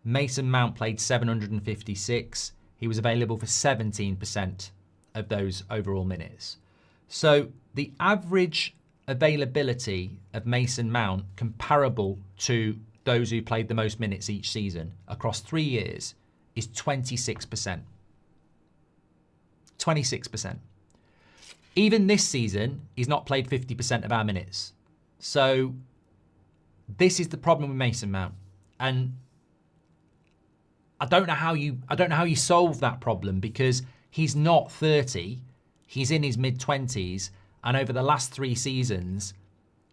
Speaker 1: Mason Mount played 756. He was available for 17% of those overall minutes. So the average availability of Mason Mount comparable to those who played the most minutes each season across 3 years is 26%. 26%. Even this season, he's not played 50% of our minutes. So this is the problem with Mason Mount. And I don't know how you solve that problem, because he's not 30, he's in his mid-20s, and over the last 3 seasons,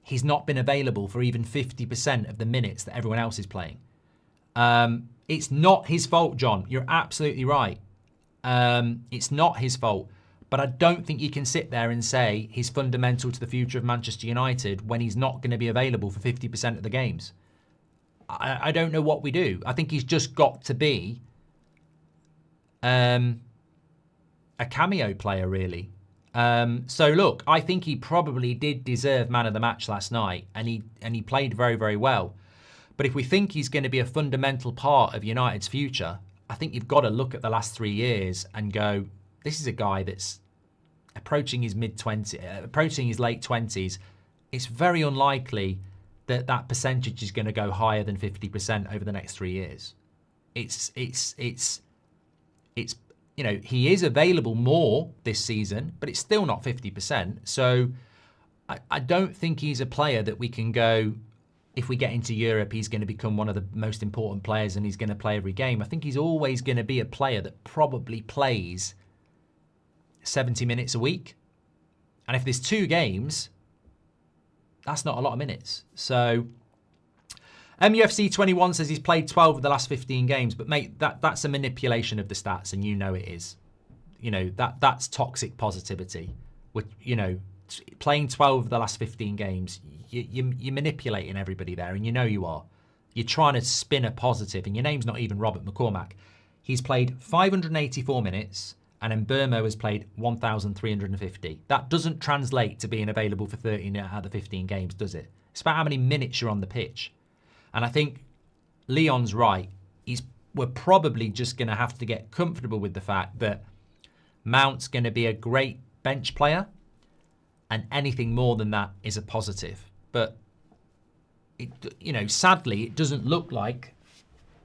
Speaker 1: he's not been available for even 50% of the minutes that everyone else is playing. It's not his fault, John. You're absolutely right. It's not his fault. But I don't think you can sit there and say he's fundamental to the future of Manchester United when he's not going to be available for 50% of the games. I don't know what we do. I think he's just got to be a cameo player, really. So look, I think he probably did deserve man of the match last night, and he played very, very well. But if we think he's going to be a fundamental part of United's future, I think you've got to look at the last 3 years and go, this is a guy that's approaching his mid-20s, approaching his late 20s. It's very unlikely that that percentage is going to go higher than 50% over the next 3 years. It's you know, he is available more this season, but it's still not 50%. So I don't think he's a player that we can go, if we get into Europe, he's going to become one of the most important players and he's going to play every game. I think he's always going to be a player that probably plays 70 minutes a week. And if there's 2 games, that's not a lot of minutes. So MUFC 21 says he's played 12 of the last 15 games, but mate, that's a manipulation of the stats, and you know it is. You know, that's toxic positivity. With, you know, playing 12 of the last 15 games, you're manipulating everybody there, and you know you are. You're trying to spin a positive, and your name's not even Robert McCormack. He's played 584 minutes, and Mbeumo has played 1,350. That doesn't translate to being available for 13 out of the 15 games, does it? It's about how many minutes you're on the pitch. And I think Leon's right. We're probably just going to have to get comfortable with the fact that Mount's going to be a great bench player, and anything more than that is a positive. But, you know, sadly, it doesn't look like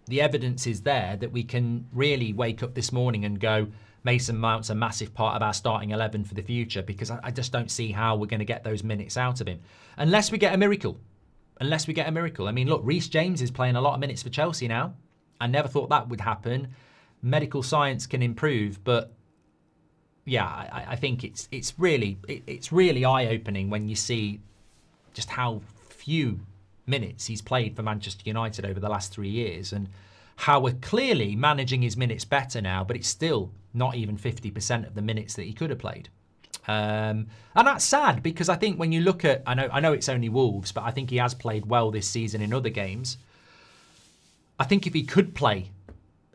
Speaker 1: the evidence is there that we can really wake up this morning and go, Mason Mount's a massive part of our starting 11 for the future, because I just don't see how we're going to get those minutes out of him. Unless we get a miracle. I mean, look, Reece James is playing a lot of minutes for Chelsea now. I never thought that would happen. Medical science can improve, but yeah, I think it's really eye-opening when you see just how few minutes he's played for Manchester United over the last 3 years, and how we're clearly managing his minutes better now, but it's still not even 50% of the minutes that he could have played. And that's sad, because I think when you look at, I know it's only Wolves, but I think he has played well this season in other games. I think if he could play,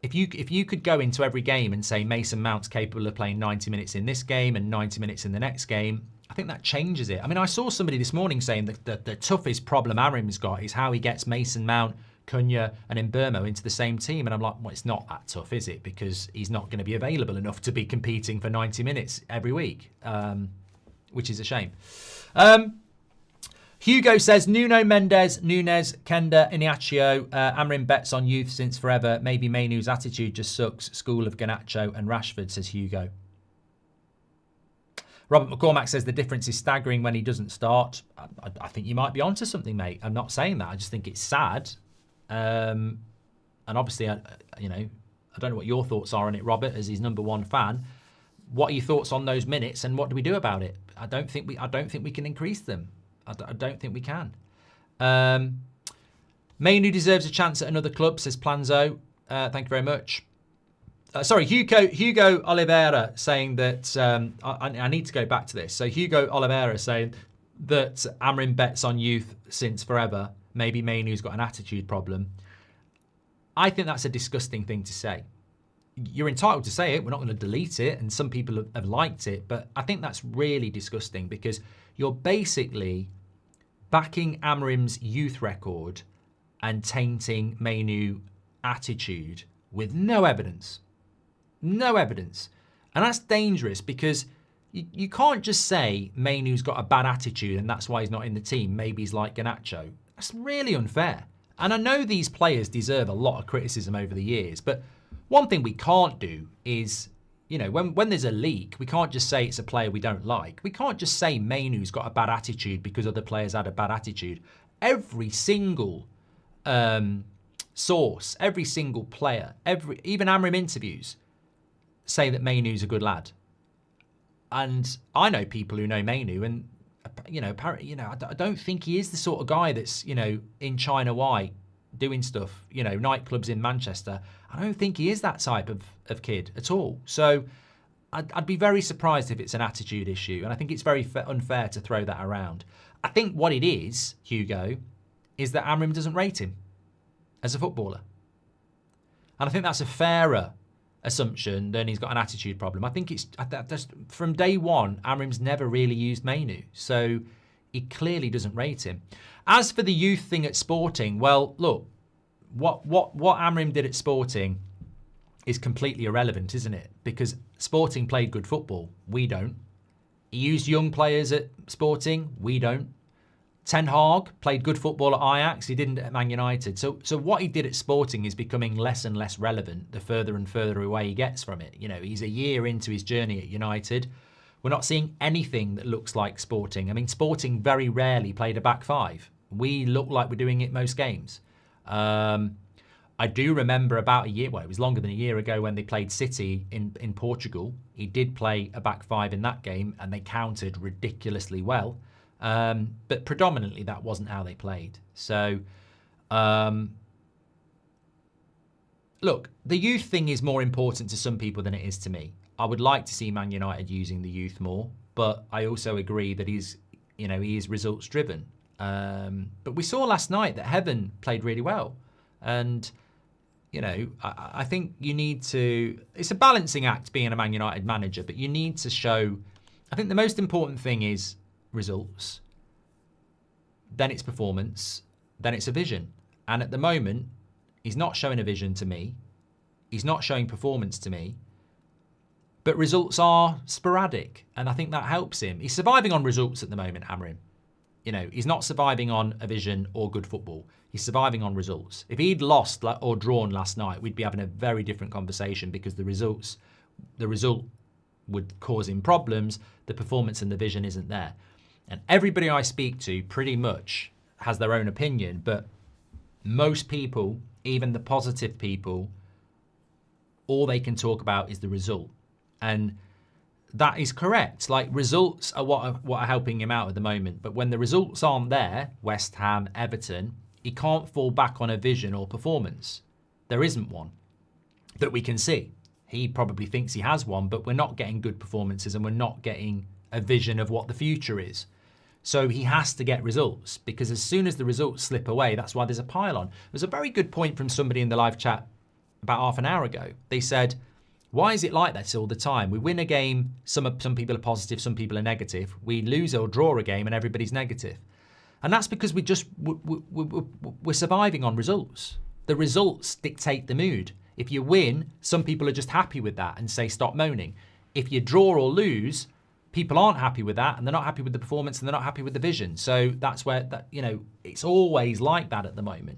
Speaker 1: if you could go into every game and say Mason Mount's capable of playing 90 minutes in this game and 90 minutes in the next game, I think that changes it. I mean, I saw somebody this morning saying that the toughest problem Amorim's got is how he gets Mason Mount, Cunha and Mbeumo into the same team. And I'm like, well, it's not that tough, is it? Because he's not going to be available enough to be competing for 90 minutes every week, which is a shame. Hugo says, Nuno Mendes, Nunes, Kenda, Iheanacho, Amorim bets on youth since forever. Maybe Mainoo's attitude just sucks. School of Garnacho and Rashford, says Hugo. Robert McCormack says the difference is staggering when he doesn't start. I think you might be onto something, mate. I'm not saying that. I just think it's sad. And obviously, I don't know what your thoughts are on it, Robert, as his number 1 fan. What are your thoughts on those minutes, and what do we do about it? I don't think we can increase them. I don't think we can. Mainoo deserves a chance at another club, says Planzo. Thank you very much. Sorry, Hugo Oliveira saying that, I need to go back to this. So Hugo Oliveira saying that Amorim bets on youth since forever. Maybe Mainoo's got an attitude problem. I think that's a disgusting thing to say. You're entitled to say it. We're not going to delete it. And some people have liked it. But I think that's really disgusting, because you're basically backing Amorim's youth record and tainting Mainoo's attitude with no evidence. No evidence. And that's dangerous, because you can't just say Mainoo's got a bad attitude and that's why he's not in the team. Maybe he's like Garnacho. That's really unfair. And I know these players deserve a lot of criticism over the years, but one thing we can't do is, you know, when there's a leak, we can't just say it's a player we don't like. We can't just say Mainoo's got a bad attitude because other players had a bad attitude. Every single source, every single player, even Amorim interviews say that Mainoo's a good lad. And I know people who know Mainoo, and apparently, I don't think he is the sort of guy that's, in China White doing stuff, nightclubs in Manchester. I don't think he is that type of kid at all. So I'd be very surprised if it's an attitude issue, and I think it's very unfair to throw that around. I think what it is, Hugo, is that Amorim doesn't rate him as a footballer. And I think that's a fairer assumption, then he's got an attitude problem. I think it's from day one, Amorim's never really used Mainoo, so he clearly doesn't rate him. As for the youth thing at Sporting, well, look, what Amorim did at Sporting is completely irrelevant, isn't it? Because Sporting played good football. We don't. He used young players at Sporting. We don't. Ten Hag played good football at Ajax. He didn't at Man United. So what he did at Sporting is becoming less and less relevant the further and further away he gets from it. You know, he's a year into his journey at United. We're not seeing anything that looks like Sporting. I mean, Sporting very rarely played a back five. We look like we're doing it most games. I do remember about a year, well, it was longer than a year ago when they played City in Portugal. He did play a back five in that game and they countered ridiculously well. But predominantly that wasn't how they played. So, look, the youth thing is more important to some people than it is to me. I would like to see Man United using the youth more, but I also agree that he is results driven. But we saw last night that Heaven played really well. And, you know, I think you need to... It's a balancing act being a Man United manager, but you need to show... I think the most important thing is results, then it's performance, then it's a vision. And at the moment, he's not showing a vision to me. He's not showing performance to me. But results are sporadic, and I think that helps him. He's surviving on results at the moment, Amorim. You know, he's not surviving on a vision or good football. He's surviving on results. If he'd lost or drawn last night, we'd be having a very different conversation because the result would cause him problems. The performance and the vision isn't there. And everybody I speak to pretty much has their own opinion, but most people, even the positive people, all they can talk about is the result. And that is correct. Like, results are what are helping him out at the moment. But when the results aren't there, West Ham, Everton, he can't fall back on a vision or performance. There isn't one that we can see. He probably thinks he has one, but we're not getting good performances and we're not getting a vision of what the future is. So he has to get results, because as soon as the results slip away, that's why there's a pile-on. There's a very good point from somebody in the live chat about half an hour ago. They said, why is it like that all the time? We win a game, some people are positive, some people are negative. We lose or draw a game and everybody's negative. And that's because we're surviving on results. The results dictate the mood. If you win, some people are just happy with that and say stop moaning. If you draw or lose, people aren't happy with that and they're not happy with the performance and they're not happy with the vision. So that's where, it's always like that at the moment.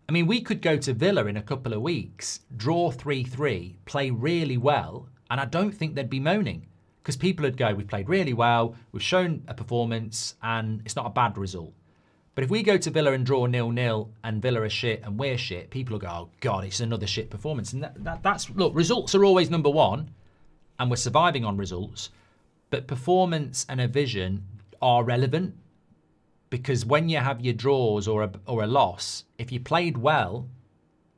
Speaker 1: I mean, we could go to Villa in a couple of weeks, draw 3-3, play really well, and I don't think they'd be moaning. Because people would go, we've played really well, we've shown a performance, and it's not a bad result. But if we go to Villa and draw 0-0, and Villa are shit and we're shit, people will go, oh God, it's another shit performance. And that's, look, results are always number one, and we're surviving on results, but performance and a vision are relevant. Because when you have your draws or a loss, if you played well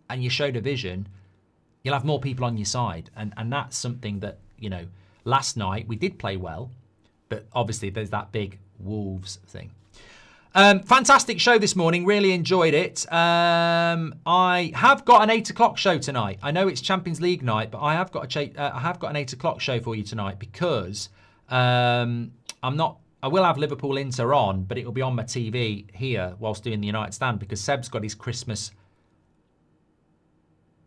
Speaker 1: and you showed a vision, you'll have more people on your side. And that's something that, last night we did play well, but obviously there's that big Wolves thing. Fantastic show this morning. Really enjoyed it. I have got an 8 o'clock show tonight. I know it's Champions League night, but I have got an 8 o'clock show for you tonight because I will have Liverpool Inter on, but it will be on my TV here whilst doing the United stand because Seb's got his Christmas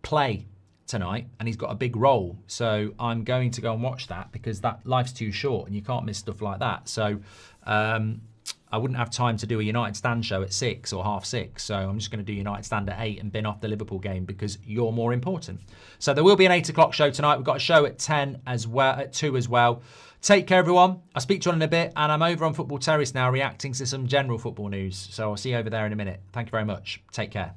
Speaker 1: play tonight and he's got a big role. So I'm going to go and watch that because that life's too short and you can't miss stuff like that. So I wouldn't have time to do a United stand show at 6 or 6:30. So I'm just going to do United stand at 8 and bin off the Liverpool game because you're more important. So there will be an 8 o'clock show tonight. We've got a show at 10 as well, at 2 as well. Take care, everyone. I'll speak to you in a bit. And I'm over on Football Terrace now reacting to some general football news. So I'll see you over there in a minute. Thank you very much. Take care.